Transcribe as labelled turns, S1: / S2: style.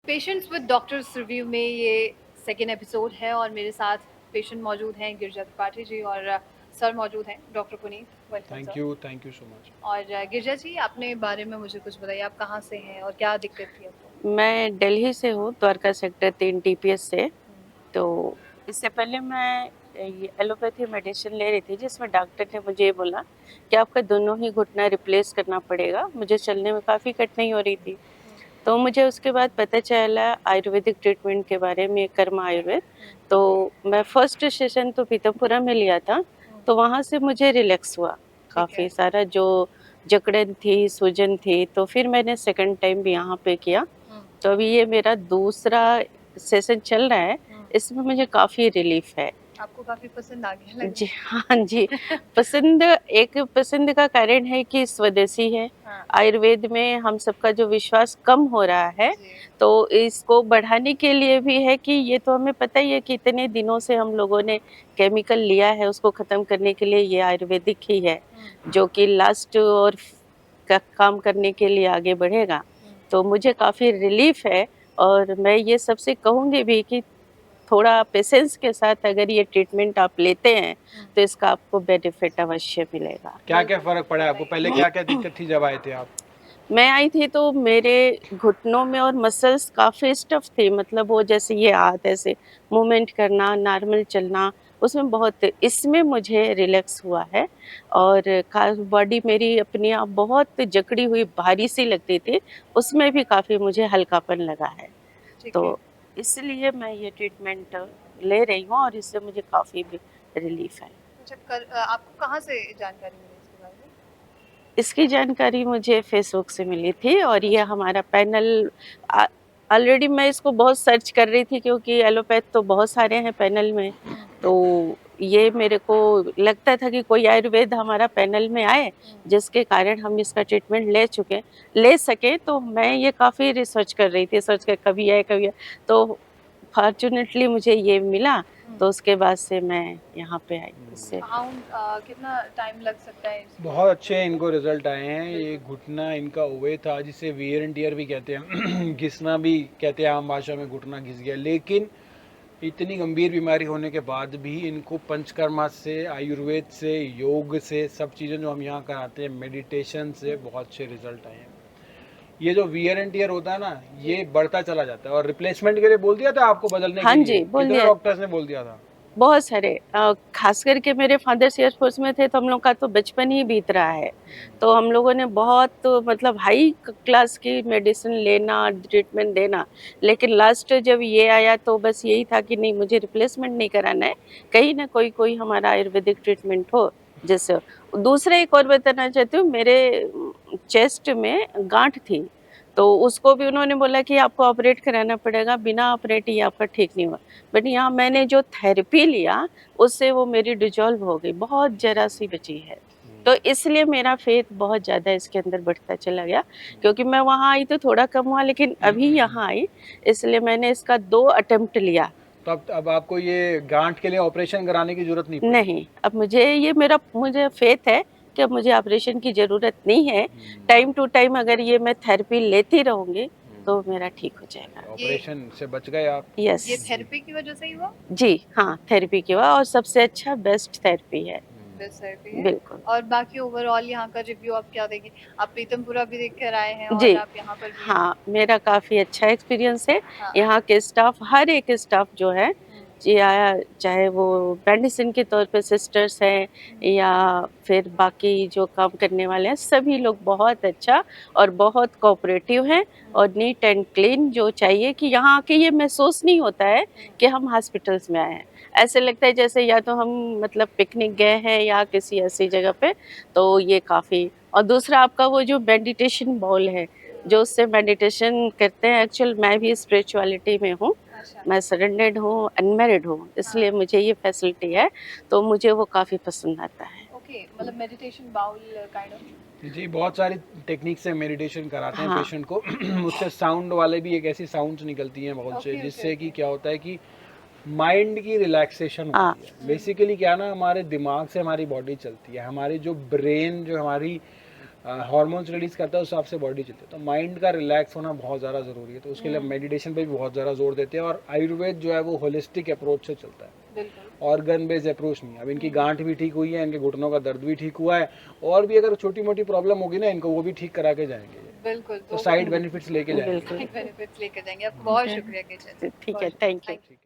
S1: Patients with doctors review में ये second episode है और मेरे साथ पेशेंट मौजूद हैं गिरजा त्रिपाठी जी और सर मौजूद हैं doctor Puneet. Welcome sir.
S2: Thank you so much.
S1: और गिरजा जी अपने बारे में मुझे कुछ बताइए, आप कहाँ से हैं और क्या दिक्कत थी आपको?
S3: मैं दिल्ली से हूँ, द्वारका सेक्टर 3 टीपीएस से। तो इससे पहले मैं ये एलोपैथी मेडिसिन ले रही थी, जिसमें डॉक्टर ने मुझे ये बोला कि आपका दोनों ही घुटना रिप्लेस करना पड़ेगा। मुझे चलने में काफ़ी कठिनाई हो रही थी। तो मुझे उसके बाद पता चला आयुर्वेदिक ट्रीटमेंट के बारे में, कर्मा आयुर्वेद। तो मैं फर्स्ट सेशन तो पीतमपुरा में लिया था, तो वहाँ से मुझे रिलैक्स हुआ काफ़ी सारा। जो जकड़न थी, सूजन थी, तो फिर मैंने सेकंड टाइम भी यहाँ पे किया। तो अभी ये मेरा दूसरा सेशन चल रहा है, इसमें मुझे काफ़ी रिलीफ है।
S1: आपको काफी पसंद आ गया लग
S3: जी हाँ जी। पसंद का कारण है कि स्वदेशी है।
S1: हाँ।
S3: आयुर्वेद में हम सबका जो विश्वास कम हो रहा है, तो इसको बढ़ाने के लिए भी है कि ये तो हमें पता ही है कि इतने दिनों से हम लोगों ने केमिकल लिया है, उसको ख़त्म करने के लिए ये आयुर्वेदिक ही है जो कि लास्ट और का काम करने के लिए आगे बढ़ेगा। तो मुझे काफ़ी रिलीफ है और मैं ये सबसे कहूँगी भी कि थोड़ा पेशेंस के साथ अगर ये ट्रीटमेंट आप लेते हैं तो इसका आपको बेनिफिट अवश्य मिलेगा।
S2: क्या क्या फर्क पड़ा है आपको? पहले क्या क्या दिक्कत थी जब आए थे आप?
S3: मैं आई थी तो मेरे घुटनों में और मसल्स काफ़ी स्टफ थे, मतलब वो जैसे ये हाथ ऐसे मूवमेंट करना, नॉर्मल चलना, उसमें बहुत, इसमें मुझे रिलैक्स हुआ है। और बॉडी मेरी अपने आप बहुत जकड़ी हुई भारी सी लगती थी, उसमें भी काफ़ी मुझे हल्कापन लगा है। तो इसलिए मैं ये ट्रीटमेंट ले रही हूँ और इससे मुझे काफ़ी भी रिलीफ है।
S1: आपको कहाँ से जानकारी मिली इसके बारे में?
S3: इसकी जानकारी मुझे फेसबुक से मिली थी और ये हमारा पैनल ऑलरेडी मैं इसको बहुत सर्च कर रही थी, क्योंकि एलोपैथ तो बहुत सारे हैं पैनल में। तो ये मेरे को लगता था कि कोई आयुर्वेद हमारा पैनल में आए, जिसके कारण हम इसका ट्रीटमेंट ले सके। तो मैं ये काफ़ी रिसर्च कर रही थी, सर्च कर कभी आए कभी आए, तो फॉर्चुनेटली मुझे ये मिला। तो उसके बाद से मैं यहाँ पे आई। इससे
S1: कितना टाइम लग सकता है
S2: बहुत अच्छे इनको रिजल्ट आए हैं। ये घुटना इनका हुए था जिसे वियर एंड टियर भी कहते हैं घिसना भी कहते हैं आम भाषा में, घुटना घिस गया। लेकिन इतनी गंभीर बीमारी होने के बाद भी इनको पंचकर्मा से, आयुर्वेद से, योग से, सब चीज़ें जो हम यहाँ कराते हैं, मेडिटेशन से बहुत अच्छे रिजल्ट आए हैं। ये जो वियर एंड टियर होता है ना, ये बढ़ता चला जाता है। और रिप्लेसमेंट के लिए बोल दिया था आपको, बदलने
S3: हाँ
S2: के लिए
S3: जी, बोल
S2: कितने
S3: दिया।
S2: डॉक्टर्स ने बोल दिया था?
S3: बहुत सारे, खास करके मेरे फादर्स एयरफोर्स में थे, तो हम लोग का तो बचपन ही बीत रहा है। तो हम लोगों ने बहुत, मतलब हाई क्लास की मेडिसिन लेना, ट्रीटमेंट देना। लेकिन लास्ट जब ये आया तो बस यही था कि नहीं, मुझे रिप्लेसमेंट नहीं कराना है, कहीं ना कोई हमारा आयुर्वेदिक ट्रीटमेंट हो। जैसे दूसरा एक और बताना चाहती हूँ, मेरे चेस्ट में गांठ थी, तो उसको भी उन्होंने बोला कि आपको ऑपरेट कराना पड़ेगा, बिना ऑपरेट ही आपका ठीक नहीं हुआ। बट यहाँ मैंने जो थेरेपी लिया, उससे वो मेरी डिजॉल्व हो गई, बहुत जरा सी बची है। तो इसलिए मेरा फेथ बहुत ज़्यादा इसके अंदर बढ़ता चला गया, क्योंकि मैं वहाँ आई तो थोड़ा कम हुआ, लेकिन अभी यहाँ आई इसलिए मैंने इसका 2 अटेम्प्ट लिया।
S2: तो अब आपको ये गांठ के लिए ऑपरेशन कराने की जरूरत नहीं पड़ी?
S3: नहीं, अब मुझे फेथ है कि अब मुझे ऑपरेशन की ज़रूरत नहीं है। टाइम टू टाइम अगर ये मैं थेरेपी लेती रहूँगी तो मेरा ठीक हो जाएगा।
S2: ऑपरेशन से बच गए आप?
S3: यस।
S1: ये थेरेपी की वजह से ही हुआ?
S3: जी हाँ, थेरेपी की हुआ, और सबसे अच्छा बेस्ट थेरेपी है।
S1: बेस्ट थेरेपी है।
S3: बिल्कुल।
S1: और बाकी ओवरऑल यहाँ का रिव्यू आप क्या देंगे? आप प्रीतमपुरा भी देख कर आए हैं
S3: जी
S1: और आप यहाँ पर भी
S3: हाँ, मेरा काफ़ी अच्छा एक्सपीरियंस है।
S1: हाँ।
S3: यहाँ के स्टाफ, हर एक स्टाफ जो है, या चाहे वो मेडिसिन के तौर पे सिस्टर्स हैं या फिर बाकी जो काम करने वाले हैं, सभी लोग बहुत अच्छा और बहुत कोऑपरेटिव हैं। और नीट एंड क्लीन जो चाहिए, कि यहाँ आके ये महसूस नहीं होता है कि हम हॉस्पिटल्स में आए हैं। ऐसे लगता है जैसे या तो हम मतलब पिकनिक गए हैं या किसी ऐसी जगह पे। तो ये काफ़ी, और दूसरा आपका वो जो मेडिटेशन बॉल है, जो उससे मेडिटेशन करते हैं, एक्चुअल मैं भी स्पिरिचुअलिटी में हूँ। मैं सरेंडर्ड हूँ, अनमैरिड हूँ, इसलिए मुझे ये फैसिलिटी है, तो मुझे वो काफ़ी पसंद आता है।
S1: ओके, मतलब मेडिटेशन बाउल काइंड ऑफ।
S2: जी, बहुत सारी टेक्निक से मेडिटेशन कराते हैं
S3: हाँ।
S2: पेशेंट को उससे साउंड वाले भी एक ऐसी साउंड्स निकलती हैं बहुत से, जिससे कि क्या होता है कि माइंड की रिलैक्सेशन होती है। बेसिकली क्या ना, हमारे दिमाग से हमारी बॉडी चलती है, हमारी जो ब्रेन, जो हमारी हार्मोन्स रिलीज करता है, उस हिसाब से बॉडी चलती है। तो माइंड का रिलैक्स होना बहुत ज़्यादा ज़रूरी है, तो उसके लिए मेडिटेशन पे भी बहुत ज़्यादा जोर देते हैं। और आयुर्वेद जो है वो होलिस्टिक अप्रोच से चलता है,
S1: बिल्कुल
S2: ऑर्गन बेस्ड अप्रोच नहीं। अब इनकी गांठ भी ठीक हुई है, इनके घुटनों का दर्द भी ठीक हुआ है, और भी अगर छोटी मोटी प्रॉब्लम होगी ना इनको, वो भी ठीक करा के जाएंगे ये।
S1: बिल्कुल।
S2: तो साइड बेनिफिट्स लेके जाएंगे।
S3: बिल्कुल
S1: बेनिफिट्स लेकर जाएंगे। आपको बहुत शुक्रिया किचन।
S3: ठीक है, थैंक यू।
S2: ठीक है।